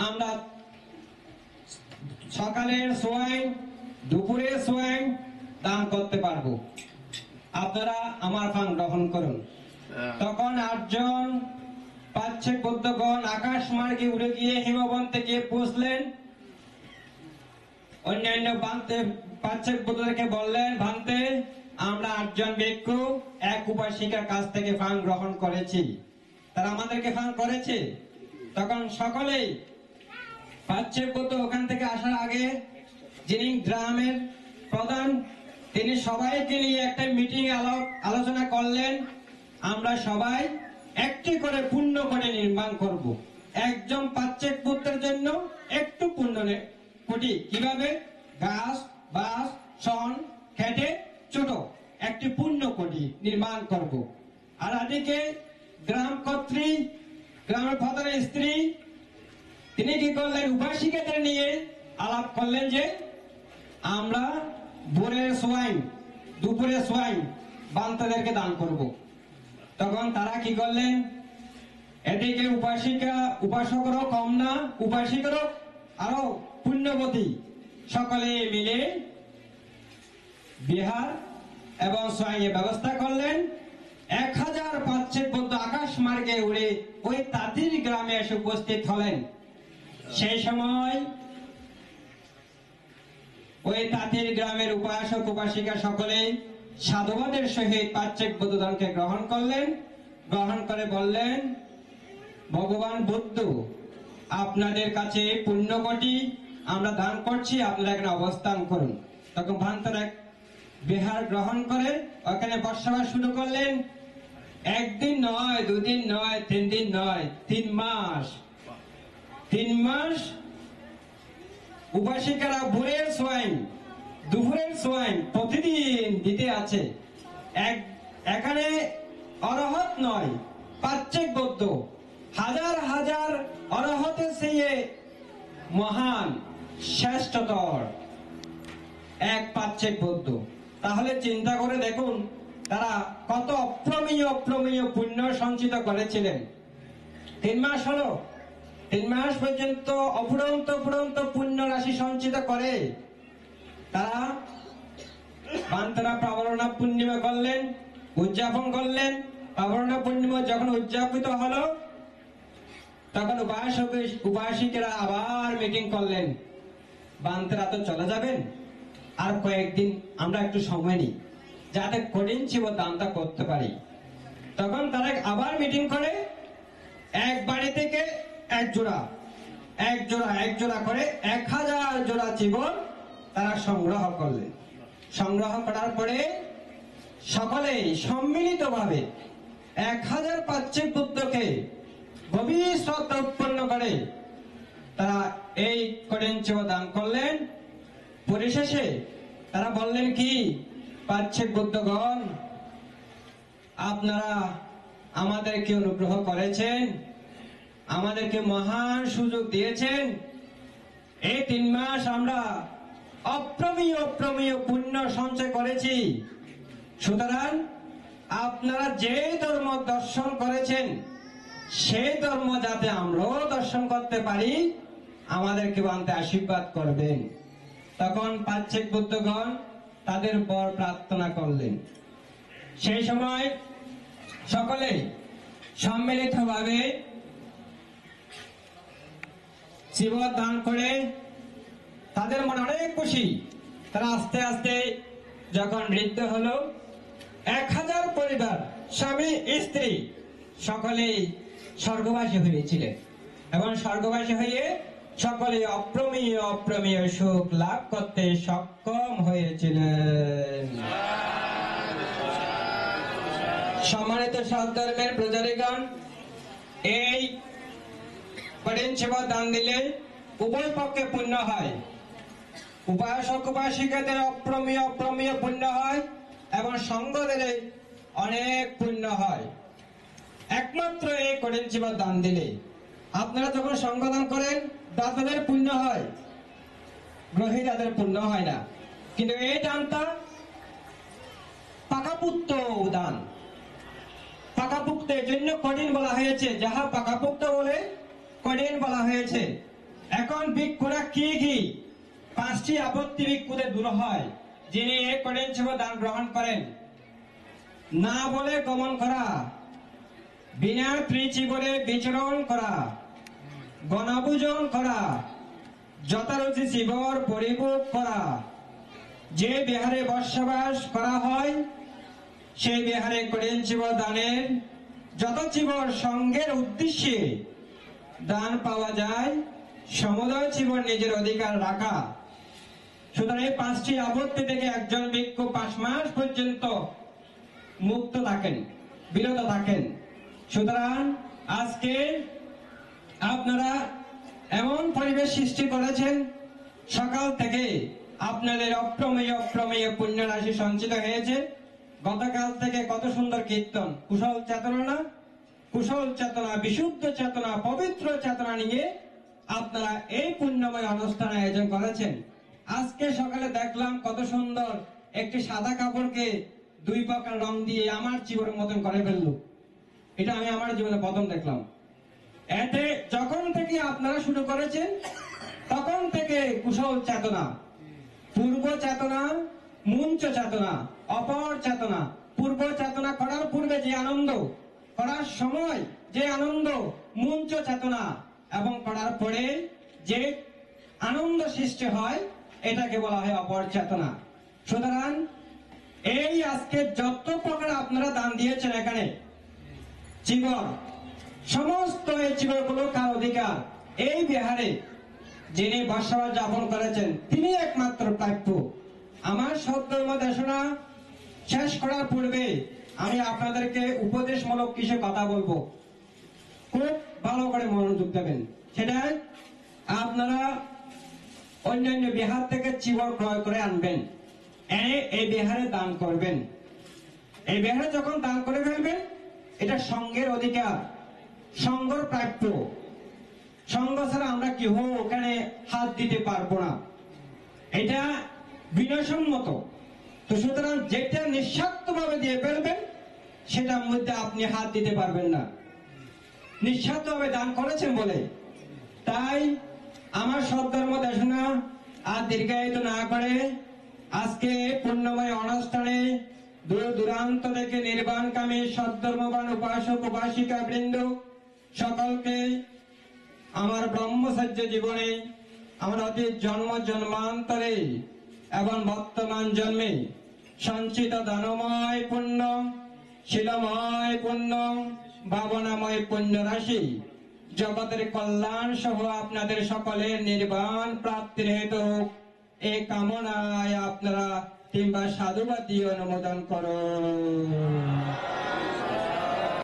আমরা সকালের সোয়াইন দুপুরের সোয়াইন দান করতে পারবো। আপনারা আমার ফাং গ্রহণ করুন। তখন 8 জন পাচ্ছেক বৌদ্ধগণ আকাশ মার্গে উড়ে গিয়ে হিমবন্তে গিয়ে পৌঁছলেন। অন্যান্য পাচ্ছেক বৌদ্ধদেরকে বললেন, ভান্তে আমরা 8 জন ভিক্ষু এক উপাসিকার কাছ থেকে ফাং গ্রহণ করেছি, তারা আমাদেরকে ফাং করেছে। তখন সকলেই পাচ্ছেক বৌদ্ধ ওখান থেকে আসার আগে যিনি গ্রামের প্রধান, তিনি সবাইকে নিয়ে একটা মিটিং আলোচনা করলেন, আমরা সবাই একটি করে পুণ্য করে নির্মাণ করব। একজন পাচ্ছেক পুত্রের জন্য একটু পুণ্য কোটি, কিভাবে? গাছ বাঁশ শন খেটে ছোট একটি পুণ্য কোটি নির্মাণ করব। আর আদিকে গ্রাম কর্ত্রী, গ্রামের প্রধানের স্ত্রী, তিনি কি করলেন? উপাসিকাদের নিয়ে আলাপ করলেন যে আমরা ভোরের সোয়াইন দুপুরের সোয়াইন বান্তাদেরকে দান করব। তখন তারা কি করলেন? এদিকে উপাসকেরও কম না, উপাসিকেরও আরো পুণ্যবতী, সকলে মিলে বিহার এবং সোয়াইনের ব্যবস্থা করলেন। 1000 পাচ্ছেক বৌদ্ধ আকাশ মার্গে উড়ে ওই তাঁতির গ্রামে এসে উপস্থিত হলেন। সেই সময় ওই তাঁতির গ্রামের উপাসক উপাসিকা সকলে সাধুবাদের সহিত পাচ্ছেক বৌদ্ধধর্মকে গ্রহণ করলেন। গ্রহণ করে বললেন, ভগবান বুদ্ধ আপনাদের কাছে পুণ্যকোটি আমরা দান করছি, আপনারা এখানে অবস্থান করুন। তখন ভান্তার এক বিহার গ্রহণ করে ওখানে বসবাস শুরু করলেন। 1 দিন নয়, 2 দিন নয়, 3 দিন নয়, 3 মাস। 3 মাস উপাসিকারা ভোরের সোয়াইন দুপুরের সোয়াইন প্রতিদিন দিতে আছে। এখানে অরহত নয়, পাচ্ছেক বৌদ্ধ হাজার হাজার অরহতের চেয়ে মহান শ্রেষ্ঠতর এক পাচ্ছেক বৌদ্ধ। তাহলে চিন্তা করে দেখুন তারা কত অপ্রমেয় পুণ্য সঞ্চিত করেছিলেন। 3 মাস হলো, 3 মাস পর্যন্ত অফুরন্ত পুণ্য রাশি সঞ্চিত করে তারা বান্তারা পাবনা পূর্ণিমা করলেন, উদযাপন করলেন। পাবনা পূর্ণিমা যখন উদযাপিত হলো তখন উপাসিকেরা আবার মিটিং করলেন, বান্তারা তো চলে যাবেন, আর কয়েকদিন আমরা একটু সময় নিই যাতে কঠিন ছিল দানটা করতে পারি। তখন তারা আবার মিটিং করে এক বাড়ি থেকে এক জোড়া করে 1000 জোড়া জীবন তারা সংগ্রহ করলেন। সংগ্রহ করার পরে সকলেই সম্মিলিতভাবে 1000 পাচ্ছেক বুদ্ধকে গভীর শ্রদ্ধা উৎপন্ন করে তারা এই কঠিন ছিল দান করলেন। পরিশেষে তারা বললেন কি, পাচ্ছেক বুদ্ধগণ আপনারা আমাদেরকে অনুগ্রহ করেছেন, আমাদেরকে মহান সুযোগ দিয়েছেন। এই 3 মাস আমরা অপ্রমেয় পুণ্য সঞ্চয় করেছি। সুতরাং আপনারা যে ধর্ম দর্শন করেছেন সেই ধর্ম যাতে আমরাও দর্শন করতে পারি আমাদেরকে বান্তে আশীর্বাদ করবেন। তখন পাচ্ছেক বুদ্ধগণ তাদের বর প্রার্থনা করলেন। সেই সময় সকলে সম্মিলিতভাবে জীবন দান করে তাদের মনে অনেক খুশি। তারা আস্তে আস্তে যখন বৃদ্ধ হলো 1000 পরিবার স্বামী স্ত্রী সকলেই স্বর্গবাসী হয়েছিলেন এবং স্বর্গবাসী হয়ে সকলে অপ্রমেয় সুখ লাভ করতে সক্ষম হয়েছিলেন। সম্মানিত সদ্ধর্মের প্রচারিগণ, এই কঠিন সেবা দান দিলে উভয় পক্ষে পুণ্য হয়। উপাসক উপাসিকাদের অপ্রমেয় পুণ্য হয় এবং সঙ্গদের অনেক পুণ্য হয়। একমাত্র এই কঠিন সেবা দান দিলে আপনারা যখন সঙ্গদান করেন দাতাদের পুণ্য হয়, গ্রহীতাদের পুণ্য হয় না। কিন্তু এই দানটা পাকাপুক্ত দান। পাকাপুক্ত এর জন্য কঠিন বলা হয়েছে, যাহা পাকাপুক্ত বলে কঠিন বলা হয়েছে। ভিক্ষুরা কি কি 5টি আপত্তি ভিক্ষুদের দূর হয় যিনি এই কঠিন সেবা দান গ্রহণ করেন? না বলে গমন করা, বিনা ত্রিচিবরে বিচরণ করা, বনভোজন করা, যথারুচি শিবর পরিভোগ করা। যে বিহারে বসবাস করা হয় সেই বিহারে কঠিন সেবা দানের যত জীবর সঙ্গের উদ্দেশ্যে দান পাওয়া যায় সমুদয় জীবন নিজের অধিকার রাখা। সুতরাং এই 5টি আপত্তি থেকে একজন ভিক্ষু 5 মাস পর্যন্ত মুক্ত থাকেন, বিরত থাকেন। সুতরাং আজকে আপনারা এমন পরিবেশ সৃষ্টি করেছেন, সকাল থেকে আপনাদের অপ্রমেয় পুণ্য রাশি সঞ্চিত হয়েছে। গতকাল থেকে কত সুন্দর কীর্তন, কুশল চেতনা না, কুশল চেতনা, বিশুদ্ধ চেতনা, পবিত্র চেতনা নিয়ে আপনারা এই পুণ্যময় অনুষ্ঠান আয়োজন করেছেন। আজকে সকালে দেখলাম কত সুন্দর একটি সাদা কাপড়কে 2 প্রকার রং দিয়ে আমার জীবনের মতন করে ফেললো। এটা আমি আমার জীবনে প্রথম দেখলাম। এতে যখন থেকে আপনারা শুরু করেছেন তখন থেকে কুশল চেতনা, পূর্ব চেতনা, মুঞ্চ চেতনা, অপর চেতনা। পূর্ব চেতনা করার পূর্বে যে আনন্দ, করার সময় যে আনন্দ, মুঞ্চ চেতনা, এবং করার পরে যে আনন্দ সৃষ্টি হয় এটাকে বলা হয় অপর চেতনা। সুতরাং এই আজকে যত প্রকার আপনারা দান দিয়েছেন এখানে জীবন, সমস্ত এই জীবনগুলো কার অধিকার? এই বিহারে যিনি বসবাস যাপন করেছেন তিনি একমাত্র প্রাপ্য। আমার সদ্ধর্ম দেশনা শেষ করার পূর্বে আমি আপনাদেরকে উপদেশমূলক কিছু কথা বলবো, খুব ভালো করে মনোযোগ দেবেন। সেটা আপনারা অন্যান্য বিহার থেকে চিবর ক্রয় করে আনবেন, এনে এই বিহারে দান করবেন। এই বিহারে যখন দান করে ফেলবেন এটা সঙ্গের অধিকার, সঙ্গর প্রাপ্য। সঙ্গ ছাড়া আমরা কেউ ওখানে হাত দিতে পারবো না, এটা বিনয়সম্মত। তো সুতরাং যেটা নিঃস্বার্থ ভাবে দিয়ে ফেলবেন সেটার মধ্যে আপনি হাত দিতে পারবেন না, নিঃস্বার্থ ভাবে দান করেছেন বলে। তাই আমার সদ্ধর্ম দেশনা আর দীর্ঘায়িত না করে আজকে পুণ্যময় অনুষ্ঠানে দূর দূরান্ত থেকে নির্বাণকামী সদ্ধর্মবান উপাসক উপাসিকা বৃন্দ সকলকে আমার ব্রহ্মচর্য জীবনে, আমার অতীত জন্ম জন্মান্তরে এবং বর্তমান জন্মে সঞ্চিত দানময় পুণ্য, শিলময় পুণ্য, ভাবনাময় পুণ্য রাশি জগতের কল্যাণ সহ আপনাদের সকলের নির্বাণ প্রাপ্তির হেতু এই কামনায় আপনারা কিংবা সাধুবাদ দিয়ে অনুমোদন করুন।